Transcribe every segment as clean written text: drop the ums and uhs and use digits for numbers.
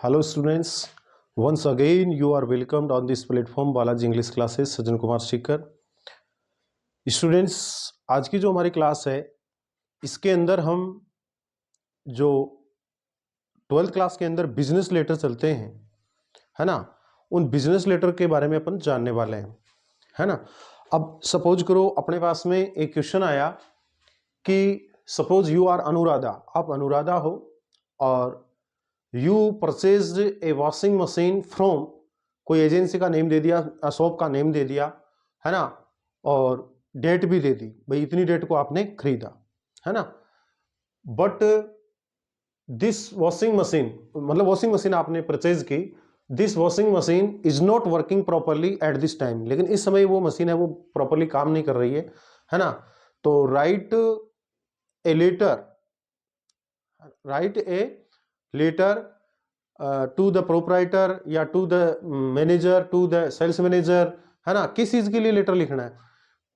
Hello students, once again you are welcomed on this platform Balaji English classes Sajjan Kumar Sikar. Students, आज की जो हमारी class है इसके अंदर हम जो 12th क्लास के अंदर बिजनेस लेटर चलते हैं, है ना, उन बिजनेस लेटर के बारे में अपन जानने वाले हैं, है ना। अब सपोज करो अपने पास में एक क्वेश्चन आया कि सपोज यू आर अनुराधा, आप अनुराधा हो और you purchased a washing machine from, कोई एजेंसी का नेम दे दिया, शॉप का नेम दे दिया, है ना, और डेट भी दे दी, भाई इतनी डेट को आपने खरीदा, है ना। बट दिस वॉशिंग मशीन, मतलब वॉशिंग मशीन आपने परचेज की, this washing machine is not working properly at this time, लेकिन इस समय वो मशीन है वो प्रॉपरली काम नहीं कर रही है ना। तो write a letter, write a letter to the proprietor या to the manager, to the sales manager, है ना। किस चीज के लिए लेटर लिखना है?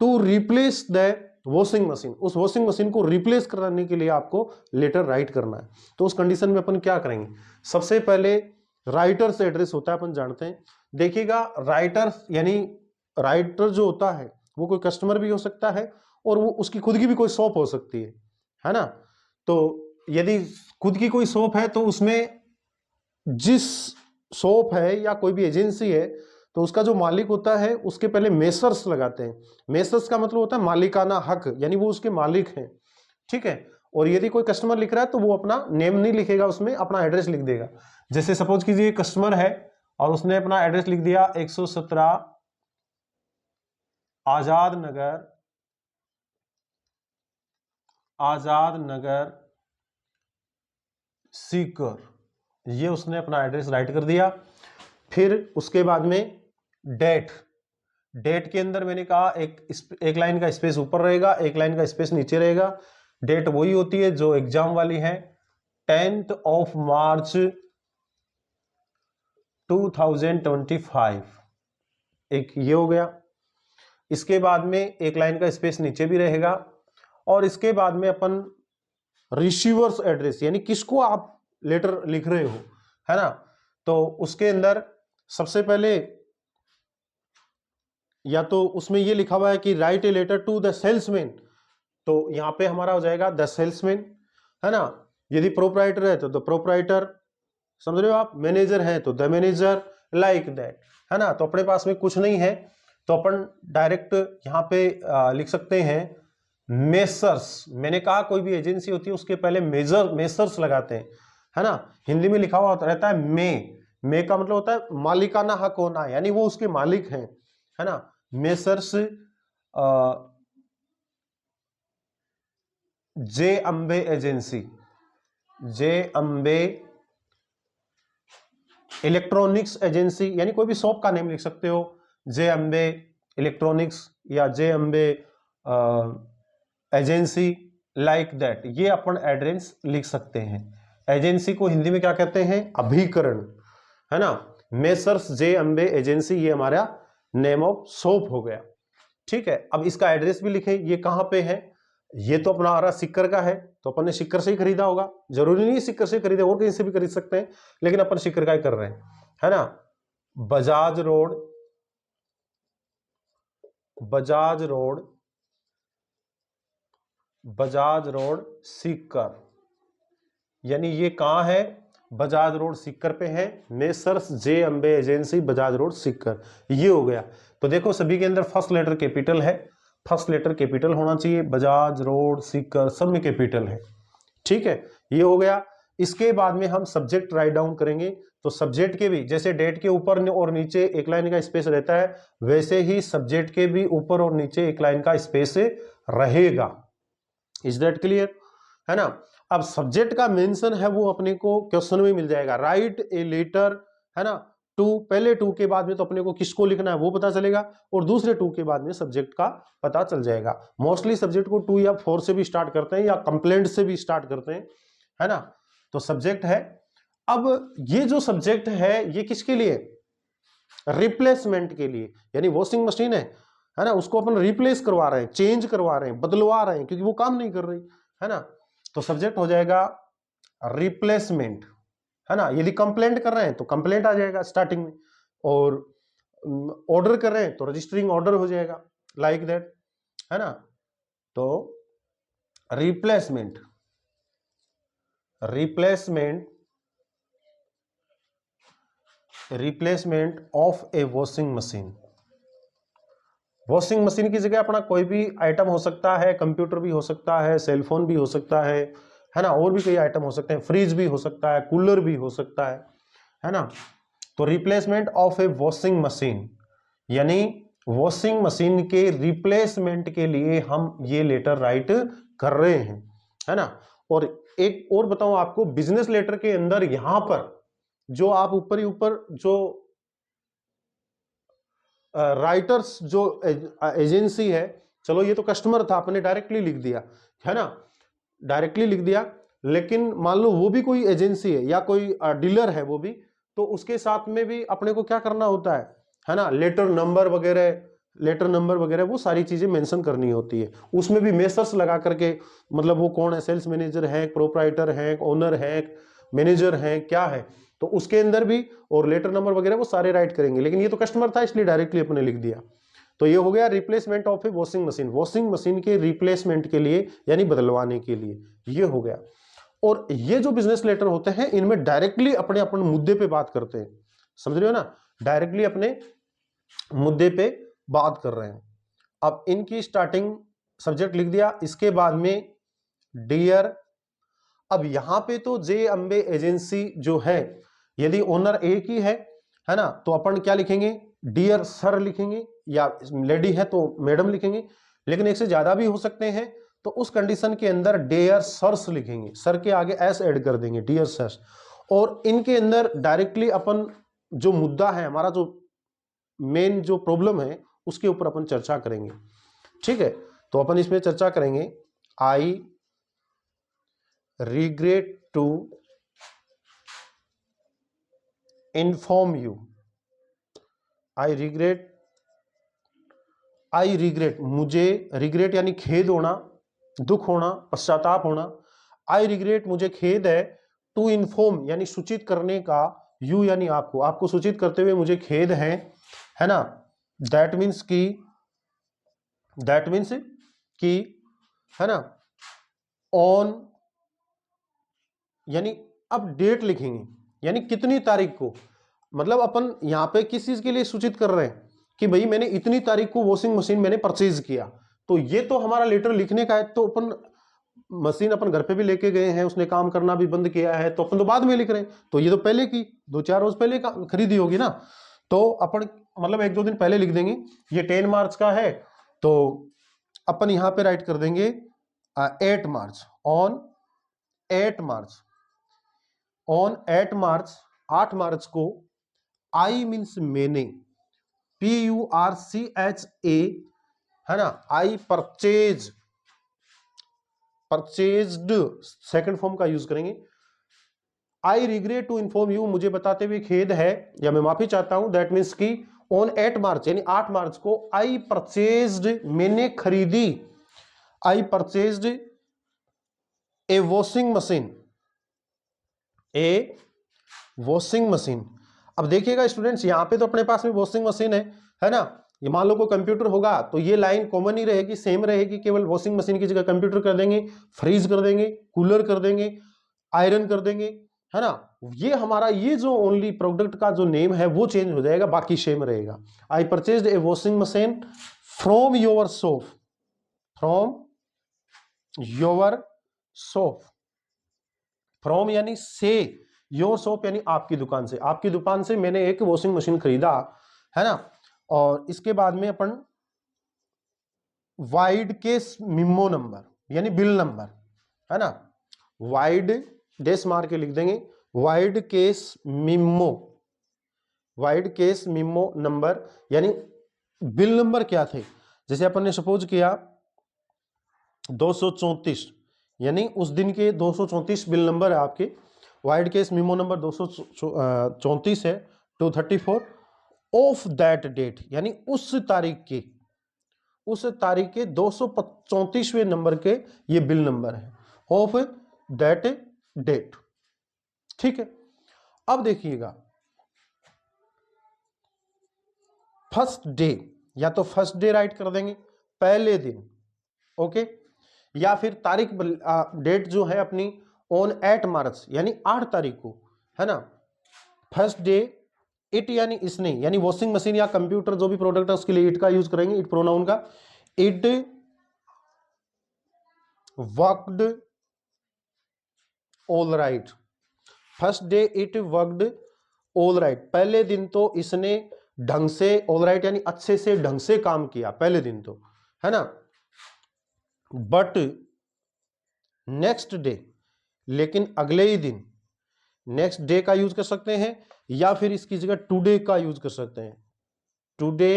To replace the washing machine, उस वॉशिंग मशीन को रिप्लेस कराने के लिए आपको लेटर राइट करना है। तो उस कंडीशन में अपन क्या करेंगे? सबसे पहले राइटर्स एड्रेस होता है, अपन जानते हैं। देखिएगा, राइटर्स यानी राइटर जो होता है वो कोई कस्टमर भी हो सकता है और वो उसकी खुद की भी कोई शॉप हो सकती है ना। तो यदि खुद की कोई शॉप है तो उसमें जिस शॉप है या कोई भी एजेंसी है तो उसका जो मालिक होता है उसके पहले मेसर्स लगाते हैं। मेसर्स का मतलब होता है मालिकाना हक, यानी वो उसके मालिक हैं, ठीक है। और यदि कोई कस्टमर लिख रहा है तो वो अपना नेम नहीं लिखेगा, उसमें अपना एड्रेस लिख देगा। जैसे सपोज कीजिए कस्टमर है और उसने अपना एड्रेस लिख दिया 117 आजाद नगर, आजाद नगर सीकर, ये उसने अपना एड्रेस राइट कर दिया। फिर उसके बाद में डेट, डेट के अंदर मैंने कहा एक लाइन का स्पेस ऊपर रहेगा, एक लाइन का स्पेस नीचे रहेगा। डेट वही होती है जो एग्जाम वाली है, 10th of March 2025, एक ये हो गया। इसके बाद में एक लाइन का स्पेस नीचे भी रहेगा और इसके बाद में अपन रिसीवर्स एड्रेस, यानी किसको आप लेटर लिख रहे हो, है ना। तो उसके अंदर सबसे पहले या तो उसमें ये लिखा हुआ है कि write a letter to the salesman, तो यहां पे हमारा हो जाएगा द सेल्समैन, है ना। यदि प्रोपराइटर है तो द प्रोपराइटर, समझ रहे हो आप। मैनेजर है तो द मैनेजर, लाइक दैट, है ना। तो अपने पास में कुछ नहीं है तो अपन डायरेक्ट यहां पे लिख सकते हैं मेसर्स। मैंने कहा कोई भी एजेंसी होती है उसके पहले मेसर्स लगाते हैं, है ना। हिंदी में लिखा हुआ रहता है मे का मतलब होता है मालिकाना हक होना, यानी वो उसके मालिक हैं, है ना। मेसर्स जे अम्बे एजेंसी, जे अम्बे इलेक्ट्रॉनिक्स एजेंसी, यानी कोई भी शॉप का नेम लिख सकते हो, जे अम्बे इलेक्ट्रॉनिक्स या जे अम्बे एजेंसी, लाइक दैट, ये अपन एड्रेस लिख सकते हैं। एजेंसी को हिंदी में क्या कहते हैं? अभिकरण, है ना। मेसर्स जे अम्बे एजेंसी, ये हमारा नेम ऑफ शॉप हो गया, ठीक है। अब इसका एड्रेस भी लिखें, ये कहां पे है? ये तो अपना आ रहा सिक्कर का है, तो अपन ने सिक्कर से ही खरीदा होगा, जरूरी नहीं सिक्कर से खरीदे, और कहीं से भी खरीद सकते हैं, लेकिन अपन सिक्कर का ही कर रहे हैं, है ना। Bajaj road, Bajaj road, Bajaj road Sikar, यानी ये कहां है? बजाज रोड सीकर पे है। मेसर्स जे अम्बे एजेंसी, बजाज रोड सीकर, ये हो गया। तो देखो सभी के अंदर फर्स्ट लेटर कैपिटल है, फर्स्ट लेटर कैपिटल होना चाहिए। बजाज रोड सीकर सब में कैपिटल है, ठीक है, ये हो गया। इसके बाद में हम सब्जेक्ट राइट डाउन करेंगे। तो सब्जेक्ट के भी जैसे डेट के ऊपर और नीचे एक लाइन का स्पेस रहता है, वैसे ही सब्जेक्ट के भी ऊपर और नीचे एक लाइन का स्पेस रहेगा। इज दैट क्लियर, है ना। अब सब्जेक्ट का मेंशन है वो अपने को क्वेश्चन में मिल जाएगा, राइट ए लेटर, है ना, टू, पहले टू के बाद में तो अपने को किसको लिखना है वो पता चलेगा, और दूसरे टू के बाद में सब्जेक्ट का पता चल जाएगा। मोस्टली सब्जेक्ट को 2 या 4 से भी स्टार्ट करते हैं या कंप्लेंट से भी स्टार्ट करते हैं, है ना। तो सब्जेक्ट है। अब ये जो सब्जेक्ट है ये किसके लिए? रिप्लेसमेंट के लिए, यानी वॉशिंग मशीन है ना, उसको अपन रिप्लेस करवा रहे हैं, चेंज करवा रहे हैं, बदलवा रहे हैं, क्योंकि वो काम नहीं कर रही, है ना। तो सब्जेक्ट हो जाएगा रिप्लेसमेंट, है ना। यदि कंप्लेंट कर रहे हैं तो कंप्लेंट आ जाएगा स्टार्टिंग में, और ऑर्डर कर रहे हैं तो रजिस्टरिंग ऑर्डर हो जाएगा, लाइक दैट, है ना। तो replacement of A washing machine. Washing machine की जगह अपना कोई भी आइटम हो सकता है, कंप्यूटर भी हो सकता है, सेलफोन भी हो सकता है ना, और भी कई आइटम हो सकते हैं, फ्रिज भी हो सकता है, कूलर भी हो सकता है ना। तो replacement of A washing machine, यानी वॉशिंग मशीन के रिप्लेसमेंट के लिए हम ये लेटर राइट कर रहे हैं, है ना। और एक और बताऊं आपको, बिजनेस लेटर के अंदर यहां पर जो आप ऊपर ही ऊपर जो राइटर्स जो एजेंसी है, चलो ये तो कस्टमर था, आपने डायरेक्टली लिख दिया, है ना, डायरेक्टली लिख दिया, लेकिन मान लो वो भी कोई एजेंसी है या कोई डीलर है वो भी, तो उसके साथ में भी अपने को क्या करना होता है ना, लेटर नंबर वगैरह वो सारी चीजें मेंशन करनी होती है। उसमें भी मेसर्स लगा करके, मतलब वो कौन है, सेल्स मैनेजर है, प्रोप्राइटर है, ओनर है, मैनेजर है, क्या है, तो उसके अंदर भी, और लेटर नंबर वगैरह वो सारे राइट करेंगे। लेकिन ये तो कस्टमर था इसलिए डायरेक्टली अपने लिख दिया। तो ये हो गया replacement of A washing machine, washing machine के रिप्लेसमेंट के लिए, यानी बदलवाने के लिए, ये हो गया। और ये जो बिजनेस लेटर होते हैं इनमें डायरेक्टली अपने अपन मुद्दे पे बात करते हैं, समझ रहे हो ना, डायरेक्टली अपने मुद्दे पे बात कर रहे हैं। अब इनकी स्टार्टिंग सब्जेक्ट लिख दिया, इसके बाद में डियर। अब यहां पे तो जे अम्बे एजेंसी जो है, यदि ओनर एक ही है ना, तो अपन क्या लिखेंगे, डियर सर लिखेंगे, या लेडी है तो मैडम लिखेंगे। लेकिन एक से ज्यादा भी हो सकते हैं, तो उस कंडीशन के अंदर डियर सर्स लिखेंगे, सर के आगे एस ऐड कर देंगे, डियर सर्स। और इनके अंदर डायरेक्टली अपन जो मुद्दा है हमारा, जो मेन जो प्रॉब्लम है, उसके ऊपर अपन चर्चा करेंगे, ठीक है। तो अपन इसमें चर्चा करेंगे, आई regret to inform you, I regret, मुझे regret यानी खेद होना, दुख होना, पश्चाताप होना। I regret, मुझे खेद है, to inform यानी सूचित करने का, you यानी आपको सूचित करते हुए मुझे खेद है ना। that means कि है ना, on यानी अब डेट लिखेंगे, यानी कितनी तारीख को, मतलब अपन यहां पे किस चीज के लिए सूचित कर रहे हैं कि भाई मैंने इतनी तारीख को वॉशिंग मशीन मैंने परचेज किया। तो ये तो हमारा लेटर लिखने का है, तो अपन मशीन अपन घर पे भी लेके गए हैं, उसने काम करना भी बंद किया है, तो अपन तो बाद में लिख रहे हैं। तो ये तो पहले की 2-4 रोज पहले खरीदी होगी ना, तो अपन मतलब 1-2 दिन पहले लिख देंगे। ये 10 मार्च का है, तो अपन यहां पे राइट कर देंगे 8 मार्च, ऑन 8 मार्च, ऑन 8 मार्च, 8 मार्च को, आई मीन्स मैंने, PURCHA, है ना, आई परचेज्ड सेकंड फॉर्म का यूज करेंगे। I regret to inform you, मुझे बताते हुए खेद है या मैं माफी चाहता हूं, दैट मीन्स की ऑन 8 मार्च यानी 8 मार्च को, आई परचेज्ड मैंने खरीदी, आई purchased a washing machine, A washing machine. अब देखिएगा स्टूडेंट्स, यहां पे तो अपने पास में वॉशिंग मशीन है ना। ये मान लो कोई कंप्यूटर होगा तो ये लाइन कॉमन ही रहेगी, सेम रहेगी, केवल वॉशिंग मशीन की जगह कंप्यूटर कर देंगे, फ्रीज कर देंगे, कूलर कर देंगे, आयरन कर देंगे, है ना। ये हमारा ये जो ओनली प्रोडक्ट का जो नेम है वो चेंज हो जाएगा, बाकी सेम रहेगा। I purchased a washing machine from your shop, from your shop, from यानी से, योर शॉप यानी आपकी दुकान से, आपकी दुकान से मैंने एक वॉशिंग मशीन खरीदा, है ना। और इसके बाद में अपन वाइड केस मिमो नंबर यानी बिल नंबर, है ना, वाइड डेस मार के लिख देंगे, vide cash memo, vide cash memo number यानी बिल नंबर क्या थे। जैसे अपन ने सपोज किया 234, यानी उस दिन के 234 बिल नंबर है आपके, वाइड केस मिमो नंबर 234 है, 234 ऑफ दैट डेट यानी उस तारीख के 234वें नंबर के ये बिल नंबर है, ऑफ दैट डेट, ठीक है। अब देखिएगा, फर्स्ट डे, या तो फर्स्ट डे राइट कर देंगे, पहले दिन, ओके, या फिर तारीख डेट जो है अपनी ऑन 8 मार्च यानी 8 तारीख को, है ना। फर्स्ट डे इट यानी इसने, यानी वॉशिंग मशीन या कंप्यूटर जो भी प्रोडक्ट है उसके लिए इट का यूज करेंगे, इट प्रोनाउन का। It worked all right, first day it worked all right, पहले दिन तो इसने ढंग से, ऑल राइट यानी अच्छे से, ढंग से काम किया पहले दिन तो, है ना। बट नेक्स्ट डे, लेकिन अगले ही दिन, नेक्स्ट डे का यूज कर सकते हैं, या फिर इसकी जगह टुडे का यूज कर सकते हैं। टुडे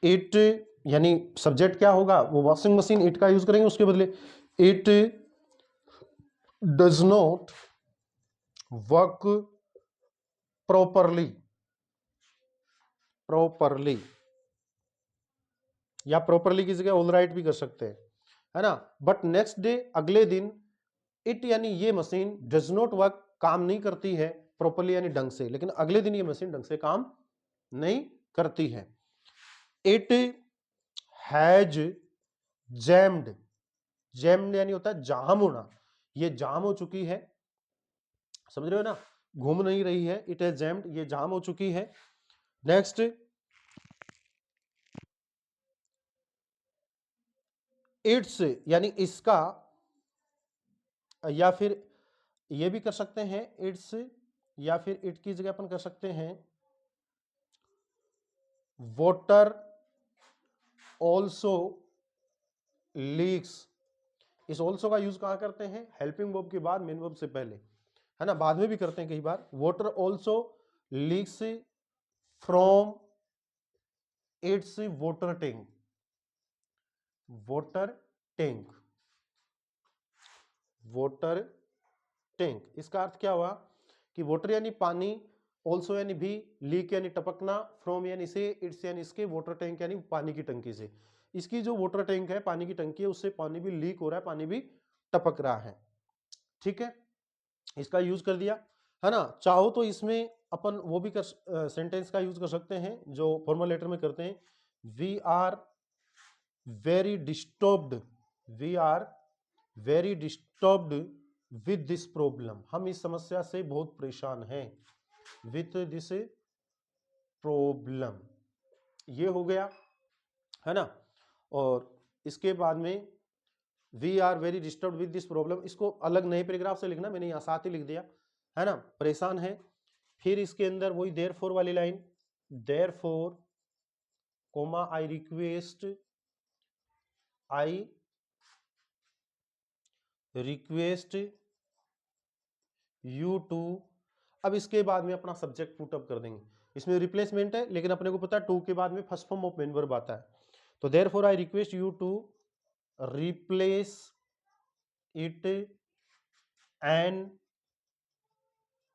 इट, यानी सब्जेक्ट क्या होगा, वो वॉशिंग मशीन, इट का यूज करेंगे, उसके बदले it does not work properly, properly, या प्रॉपरली की जगह ऑल राइट भी कर सकते हैं, है ना। बट नेक्स्ट डे, अगले दिन, इट यानी ये मशीन डज नॉट वर्क, काम नहीं करती है, प्रॉपरली यानी ढंग से, लेकिन अगले दिन ये मशीन ढंग से काम नहीं करती है। इट हैज जैम्ड, जैम्ड यानी होता है जाम होना, ये जाम हो चुकी है, समझ रहे हो ना, घूम नहीं रही है, इट हैज जैम्ड, ये जाम हो चुकी है। नेक्स्ट, इट्स यानी इसका, या फिर ये भी कर सकते हैं इट्स, या फिर इट की जगह अपन कर सकते हैं वाटर ऑल्सो लीक्स। इस ऑल्सो का यूज कहां करते हैं, हेल्पिंग वर्ब के बाद, मेन वर्ब से पहले, है ना, बाद में भी करते हैं कई बार। Water also leaks from its water tank, water tank, water tank, इसका अर्थ क्या हुआ कि वाटर यानी पानी, ऑल्सो यानी भी, लीक यानी टपकना, फ्रॉम यानी से, इट्स यानी इसके, वाटर टैंक यानी पानी की टंकी से। इसकी जो वाटर टैंक है, पानी की टंकी है, उससे पानी भी लीक हो रहा है, पानी भी टपक रहा है, ठीक है, इसका यूज कर दिया, है ना। चाहो तो इसमें अपन वो भी कर, सेंटेंस का यूज कर सकते हैं जो फॉर्मल लेटर में करते हैं, we are very disturbed, we are very disturbed with this problem, हम इस समस्या से बहुत परेशान हैं, विथ दिस प्रॉब्लम, ये हो गया, है ना। और इसके बाद में we are very disturb with this problem, इसको अलग नए पैराग्राफ से लिखना, मैंने यहां साथ ही लिख दिया, है ना, परेशान है। फिर इसके अंदर वही देयरफॉर वाली line, therefore comma I request, I request you to, अब इसके बाद में अपना सब्जेक्ट पुट अप कर देंगे, इसमें रिप्लेसमेंट है, लेकिन अपने को पता है टू के बाद में first form of main verb आता है, तो therefore I request you to replace it an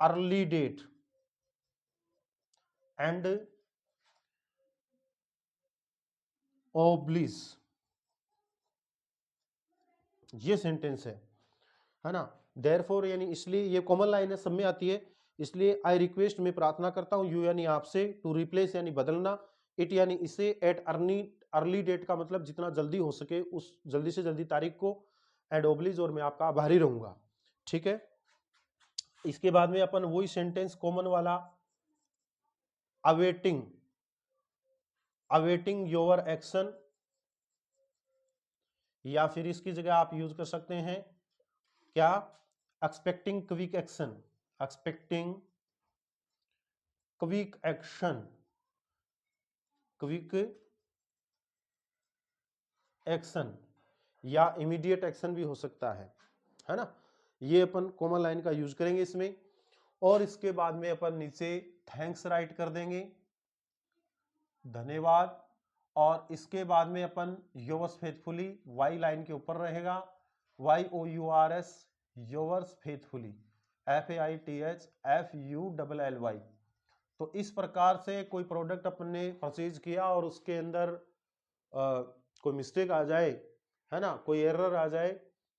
early date and oblige, ये सेंटेंस है ना। देयरफॉर यानी इसलिए, ये कॉमन लाइन है, सब में आती है, इसलिए आई रिक्वेस्ट में प्रार्थना करता हूं, यू यानी आपसे, टू रिप्लेस यानी बदलना, इट यानी इसे, एट अर्ली, अर्ली डेट का मतलब जितना जल्दी हो सके, उस जल्दी से जल्दी तारीख को, एंड ओब्लिज और मैं आपका आभारी रहूंगा, ठीक है। इसके बाद में अपन वही सेंटेंस कॉमन वाला, अवेटिंग, अवेटिंग योर एक्शन, या फिर इसकी जगह आप यूज कर सकते हैं क्या, expecting quick action, expecting quick action, quick action, या इमीडिएट एक्शन भी हो सकता है ना। ये अपन कॉमन लाइन का यूज करेंगे इसमें, और इसके बाद में अपन नीचे थैंक्स राइट कर देंगे, धन्यवाद, और इसके बाद में अपन योवर्स फेथफुली, वाई लाइन के ऊपर रहेगा, YOURS, योवर्स फेथफुली, FAITHFULLY। तो इस प्रकार से कोई प्रोडक्ट अपन ने परचेज किया और उसके अंदर कोई मिस्टेक आ जाए, है ना, कोई एरर आ जाए,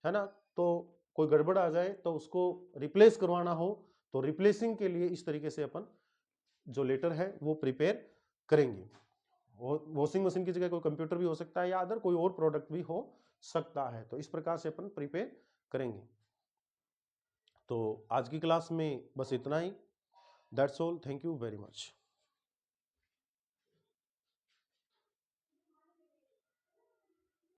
है ना, तो कोई गड़बड़ आ जाए, तो उसको रिप्लेस करवाना हो, तो रिप्लेसिंग के लिए इस तरीके से अपन जो लेटर है वो प्रिपेयर करेंगे। वॉशिंग मशीन की जगह कोई कंप्यूटर भी हो सकता है या अदर कोई और प्रोडक्ट भी हो सकता है, तो इस प्रकार से अपन प्रिपेयर करेंगे। तो आज की क्लास में बस इतना ही। That's all, thank you very much.